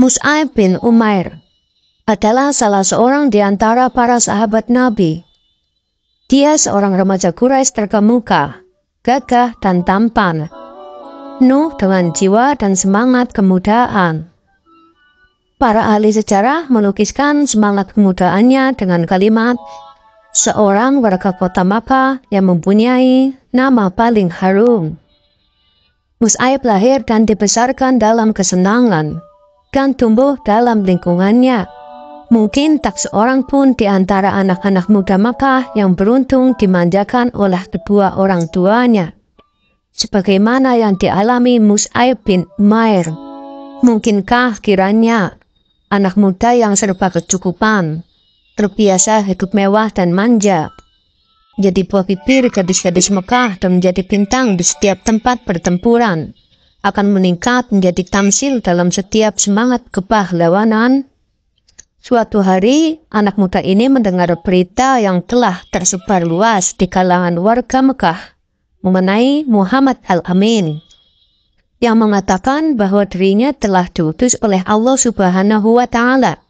Mus'ab bin Umair adalah salah seorang di antara para sahabat Nabi. Dia seorang remaja Quraisy terkemuka, gagah dan tampan, penuh dengan jiwa dan semangat kemudaan. Para ahli sejarah melukiskan semangat kemudaannya dengan kalimat, seorang warga kota Makkah yang mempunyai nama paling harum. Mus'ab lahir dan dibesarkan dalam kesenangan dan tumbuh dalam lingkungannya. Mungkin tak seorang pun di antara anak-anak muda Makkah yang beruntung dimanjakan oleh kedua orang tuanya, sebagaimana yang dialami Mus'ab bin Umair. Mungkinkah kiranya anak muda yang serba kecukupan, terbiasa hidup mewah dan manja, jadi buah bibir gadis-gadis Mekah dan menjadi bintang di setiap tempat pertempuran, akan meningkat menjadi tamsil dalam setiap semangat kepahlawanan? Suatu hari, anak muda ini mendengar berita yang telah tersebar luas di kalangan warga Mekah mengenai Muhammad Al-Amin, yang mengatakan bahwa dirinya telah diutus oleh Allah Subhanahu wa Ta'ala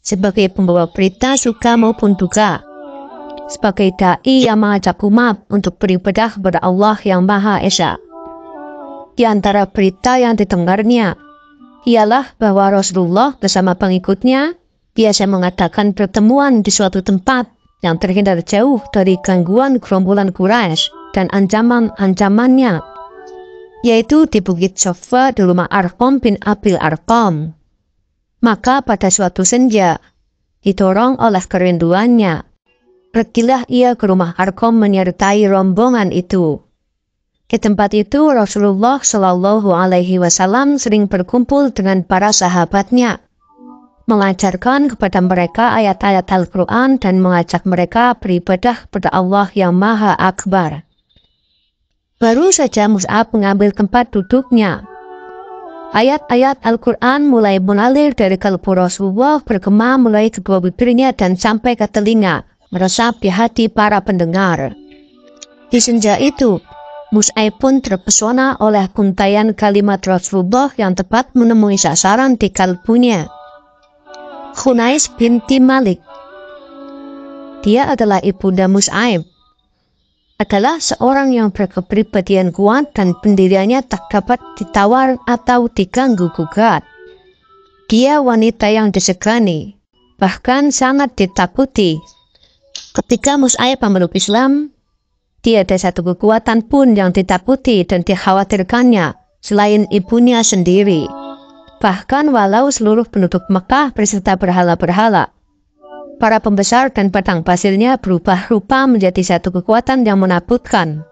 sebagai pembawa berita suka maupun duka, sebagai da'i yang mengajak umat untuk beribadah kepada Allah yang Maha Esa. Di antara berita yang didengarnya ialah bahwa Rasulullah bersama pengikutnya biasa mengadakan pertemuan di suatu tempat yang terhindar jauh dari gangguan gerombolan Quraisy dan ancaman-ancamannya, yaitu di Bukit Safa di rumah Arqam bin Abil Arqam. Maka pada suatu senja, didorong oleh kerinduannya, pergilah ia ke rumah Arqam menyertai rombongan itu. Di tempat itu Rasulullah Shallallahu Alaihi Wasallam sering berkumpul dengan para sahabatnya, mengajarkan kepada mereka ayat-ayat Al-Quran dan mengajak mereka beribadah kepada Allah yang Maha Akbar. Baru saja Mus'ab mengambil tempat duduknya, ayat-ayat Al-Quran mulai mengalir dari kalbu Rasulullah, bergema mulai kedua bibirnya dan sampai ke telinga, meresap di hati para pendengar. Di senja itu, Mus'ab pun terpesona oleh untaian kalimat Rasulullah yang tepat menemui sasaran di kalbunya. Khunais binti Malik, dia adalah ibunda Mus'ab, adalah seorang yang berkepribadian kuat dan pendiriannya tak dapat ditawar atau diganggu-gugat. Dia wanita yang disegani, bahkan sangat ditakuti. Ketika Mus'ab memeluk Islam, tiada satu kekuatan pun yang ditakuti dan dikhawatirkannya selain ibunya sendiri. Bahkan walau seluruh penduduk Mekah berserta berhala-berhala, para pembesar dan padang pasirnya berubah rupa menjadi satu kekuatan yang menakutkan,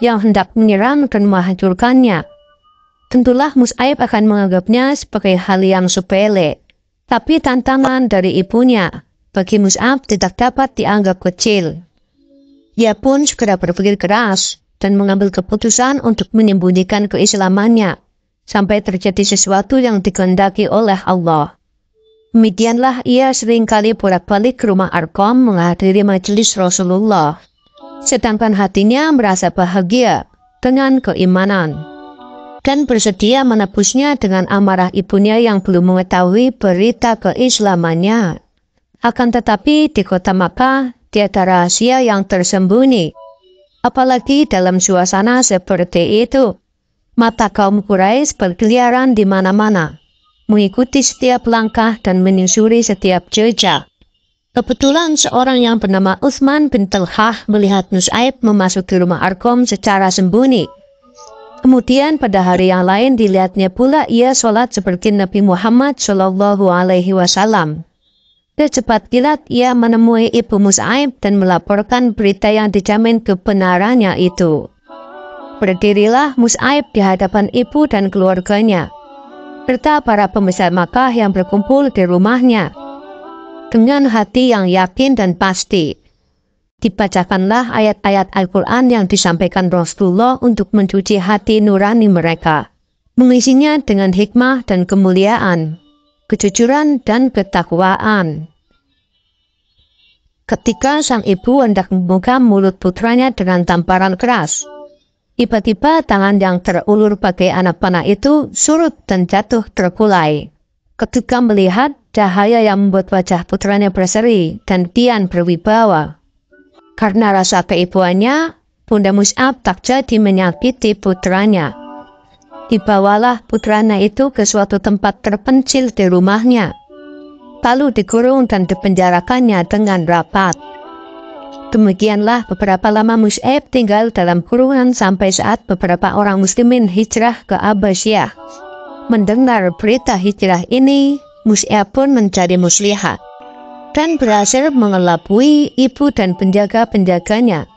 yang hendak menyerang dan menghancurkannya. Tentulah Mus'ab akan menganggapnya sebagai hal yang sepele, tapi tantangan dari ibunya bagi Mus'ab tidak dapat dianggap kecil. Ia pun segera berpikir keras dan mengambil keputusan untuk menyembunyikan keislamannya sampai terjadi sesuatu yang dikehendaki oleh Allah. Demikianlah ia seringkali bolak-balik ke rumah Arqam menghadiri majelis Rasulullah, sedangkan hatinya merasa bahagia dengan keimanan dan bersedia menebusnya dengan amarah ibunya yang belum mengetahui berita keislamannya. Akan tetapi di kota Makkah tiada rahasia yang tersembunyi, apalagi dalam suasana seperti itu. Mata kaum Quraisy berkeliaran di mana-mana, mengikuti setiap langkah dan menyusuri setiap jejak. Kebetulan seorang yang bernama Utsman bin Talhah melihat Mus'ab memasuki rumah Arqam secara sembunyi. Kemudian pada hari yang lain dilihatnya pula ia sholat seperti Nabi Muhammad Shallallahu Alaihi Wasallam. Secepat kilat ia menemui ibu Mus'ab dan melaporkan berita yang dijamin kebenarannya itu. Berdirilah Mus'ab di hadapan ibu dan keluarganya, serta para pembesar Makkah yang berkumpul di rumahnya. Dengan hati yang yakin dan pasti, dibacakanlah ayat-ayat Al-Quran yang disampaikan Rasulullah untuk mencuci hati nurani mereka, mengisinya dengan hikmah dan kemuliaan, kejujuran dan ketakwaan. Ketika sang ibu hendak membuka mulut putranya dengan tamparan keras, tiba-tiba tangan yang terulur bagai anak panah itu surut dan jatuh terkulai. Ketika melihat cahaya yang membuat wajah putranya berseri dan kian berwibawa. Karena rasa keibuannya, Bunda Mus'ab tak jadi menyakiti putranya. Dibawalah putranya itu ke suatu tempat terpencil di rumahnya. Lalu dikurung dan dipenjarakannya dengan rapat. Demikianlah beberapa lama Mus'ab tinggal dalam kurungan sampai saat beberapa orang muslimin hijrah ke Abbasiyah. Mendengar berita hijrah ini, Mus'ab pun mencari muslihat dan berhasil mengelabui ibu dan penjaga-penjaganya.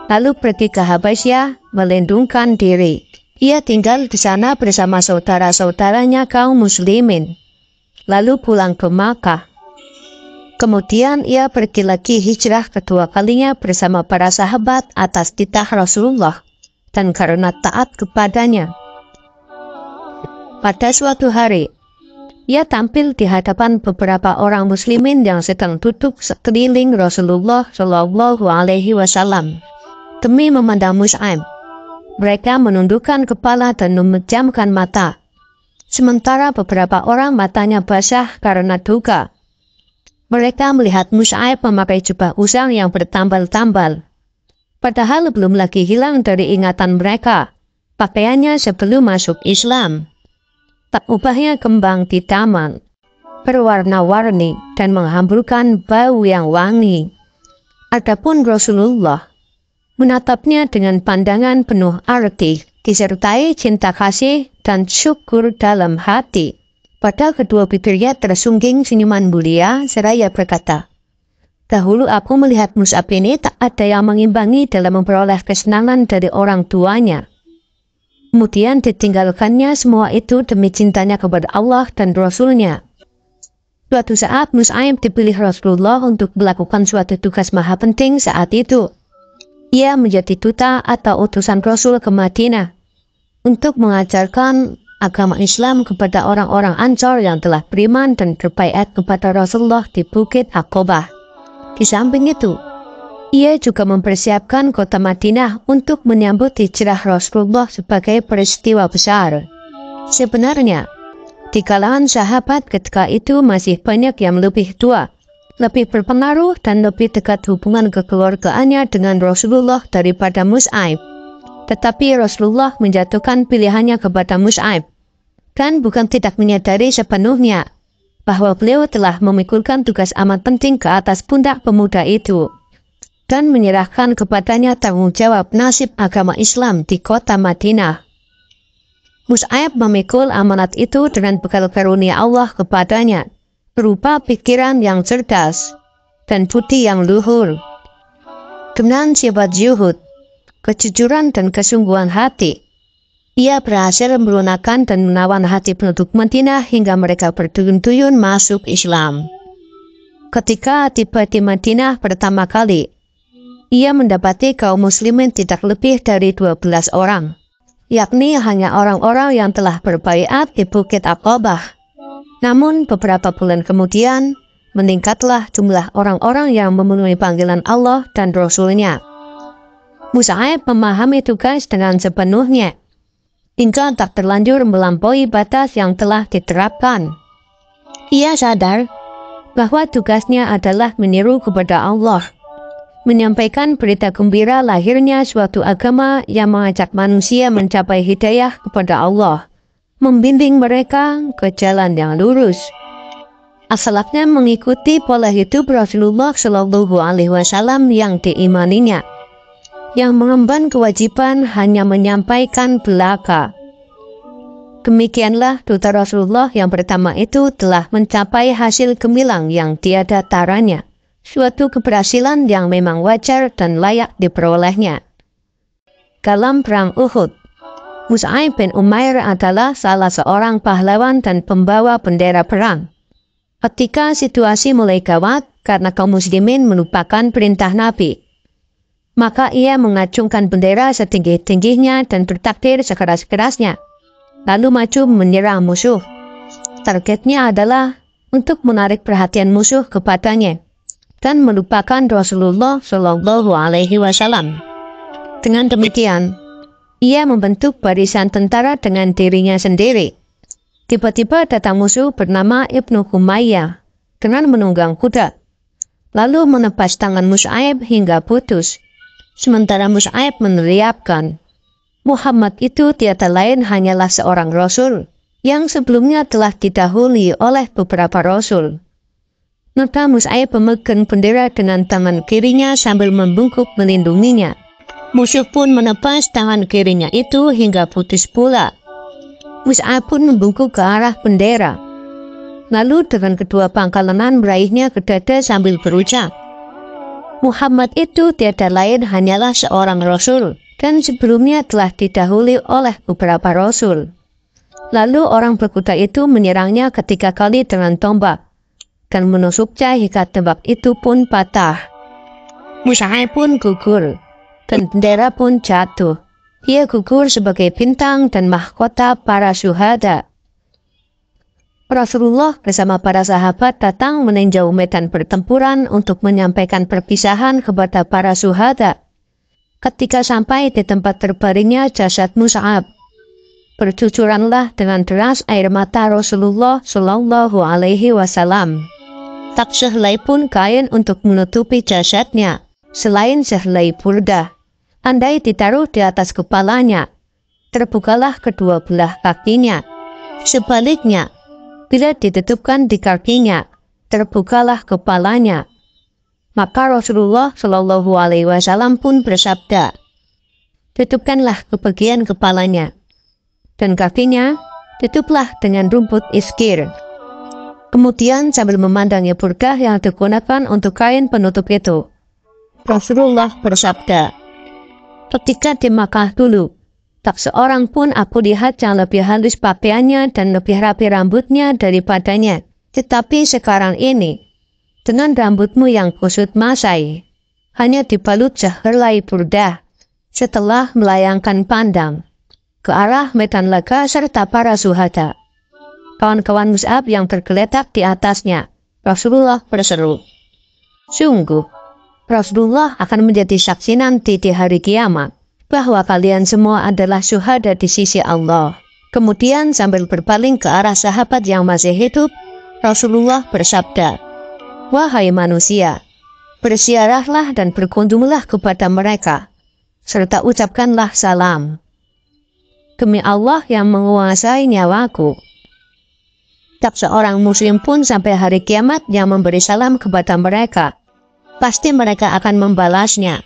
Lalu pergi ke Habasyah melindungkan diri. Ia tinggal di sana bersama saudara-saudaranya kaum muslimin. Lalu pulang ke Makkah. Kemudian ia pergi lagi hijrah kedua kalinya bersama para sahabat atas titah Rasulullah dan karena taat kepadanya. Pada suatu hari, ia tampil di hadapan beberapa orang muslimin yang sedang duduk sekeliling Rasulullah Shallallahu Alaihi Wasallam. Demi memandang Mus'ab, mereka menundukkan kepala dan memejamkan mata. Sementara beberapa orang matanya basah karena duka. Mereka melihat Mus'ab memakai jubah usang yang bertambal-tambal. Padahal belum lagi hilang dari ingatan mereka pakaiannya sebelum masuk Islam. Tak ubahnya kembang di taman, berwarna-warni dan menghamburkan bau yang wangi. Adapun Rasulullah menatapnya dengan pandangan penuh arti, disertai cinta kasih dan syukur dalam hati. Pada kedua bibirnya tersungging senyuman mulia, seraya berkata, "Dahulu aku melihat Mus'ab ini tak ada yang mengimbangi dalam memperoleh kesenangan dari orang tuanya. Kemudian ditinggalkannya semua itu demi cintanya kepada Allah dan Rasulnya." Suatu saat Mus'ab dipilih Rasulullah untuk melakukan suatu tugas maha penting saat itu. Ia menjadi duta atau utusan Rasul ke Madinah untuk mengajarkan agama Islam kepada orang-orang Ansor yang telah beriman dan berbaiat kepada Rasulullah di Bukit Aqobah. Di samping itu, ia juga mempersiapkan kota Madinah untuk menyambut hijrah Rasulullah sebagai peristiwa besar. Sebenarnya, di kalangan sahabat ketika itu masih banyak yang lebih tua, lebih berpengaruh dan lebih dekat hubungan kekeluargaannya dengan Rasulullah daripada Mus'ab. Tetapi Rasulullah menjatuhkan pilihannya kepada Mus'ab dan bukan tidak menyadari sepenuhnya bahwa beliau telah memikulkan tugas amat penting ke atas pundak pemuda itu dan menyerahkan kepadanya tanggung jawab nasib agama Islam di kota Madinah. Mus'ab memikul amanat itu dengan bekal karunia Allah kepadanya, berupa pikiran yang cerdas dan budi yang luhur. Dengan sifat zuhud, kejujuran dan kesungguhan hati, ia berhasil melunakkan dan menawan hati penduduk Madinah hingga mereka berduyun-duyun masuk Islam. Ketika tiba di Madinah pertama kali, ia mendapati kaum muslimin tidak lebih dari 12 orang, yakni hanya orang-orang yang telah berbaiat di Bukit Aqobah. Namun beberapa bulan kemudian, meningkatlah jumlah orang-orang yang memenuhi panggilan Allah dan Rasul-Nya. Mus'ab memahami tugas dengan sepenuhnya, hingga tak terlanjur melampaui batas yang telah diterapkan. Ia sadar bahwa tugasnya adalah meniru kepada Allah, menyampaikan berita gembira lahirnya suatu agama yang mengajak manusia mencapai hidayah kepada Allah, membimbing mereka ke jalan yang lurus. Asalnya mengikuti pola hidup Rasulullah Shallallahu Alaihi Wasallam yang diimaninya, yang mengemban kewajiban hanya menyampaikan belaka. Demikianlah duta Rasulullah yang pertama itu telah mencapai hasil gemilang yang tiada taranya, suatu keberhasilan yang memang wajar dan layak diperolehnya. Dalam perang Uhud, Mus'ab bin Umair adalah salah seorang pahlawan dan pembawa bendera perang. Ketika situasi mulai gawat karena kaum muslimin melupakan perintah Nabi, maka ia mengacungkan bendera setinggi-tingginya dan bertakbir sekeras-kerasnya, lalu maju menyerang musuh. Targetnya adalah untuk menarik perhatian musuh kepadanya dan melupakan Rasulullah Shallallahu Alaihi Wasallam. Dengan demikian, ia membentuk barisan tentara dengan dirinya sendiri. Tiba-tiba datang musuh bernama Ibnu Humayyah dengan menunggang kuda, lalu menepas tangan Mus'aib hingga putus. Sementara Mus'aib meneriakkan, Muhammad itu tiada lain hanyalah seorang rasul yang sebelumnya telah didahului oleh beberapa rasul. Maka Mus'aib memegang bendera dengan tangan kirinya sambil membungkuk melindunginya. Musuh pun menepas tangan kirinya itu hingga putus pula. Mus'aib pun membungkuk ke arah bendera. Lalu dengan kedua pangkal lengan meraihnya ke dada sambil berucap, Muhammad itu tiada lain hanyalah seorang rasul dan sebelumnya telah didahului oleh beberapa rasul. Lalu orang berkuda itu menyerangnya ketiga kali dengan tombak, dan menusuknya hingga tombak itu pun patah. Mus'aib pun gugur, dan bendera pun jatuh. Ia gugur sebagai bintang dan mahkota para syuhada. Rasulullah bersama para sahabat datang meninjau medan pertempuran untuk menyampaikan perpisahan kepada para syuhada. Ketika sampai di tempat terbaringnya jasad Mus'ab, bercucuranlah dengan deras air mata Rasulullah Shallallahu Alaihi Wasallam. Tak sehelai pun kain untuk menutupi jasadnya, selain sehelai burdah. Andai ditaruh di atas kepalanya, terbukalah kedua belah kakinya. Sebaliknya, bila ditutupkan di kakinya, terbukalah kepalanya. Maka Rasulullah Shallallahu Alaihi Wasallam pun bersabda, tutupkanlah kebagian kepalanya, dan kakinya tutuplah dengan rumput iskir. Kemudian sambil memandangi burdah yang digunakan untuk kain penutup itu, Rasulullah bersabda, ketika di Makkah dulu, tak seorang pun aku lihat yang lebih halus pakaiannya dan lebih rapi rambutnya daripadanya. Tetapi sekarang ini, dengan rambutmu yang kusut masai, hanya dibalut sehelai burdah, setelah melayangkan pandang ke arah medan laga serta para syuhada. Kawan-kawan Mus'ab yang tergeletak di atasnya, Rasulullah berseru, sungguh, Rasulullah akan menjadi saksi nanti di hari kiamat bahwa kalian semua adalah syuhada di sisi Allah. Kemudian sambil berpaling ke arah sahabat yang masih hidup, Rasulullah bersabda, wahai manusia, bersiarahlah dan berkunjunglah kepada mereka, serta ucapkanlah salam. Demi Allah yang menguasai nyawaku, tak seorang muslim pun sampai hari kiamat yang memberi salam kepada mereka. Pasti mereka akan membalasnya.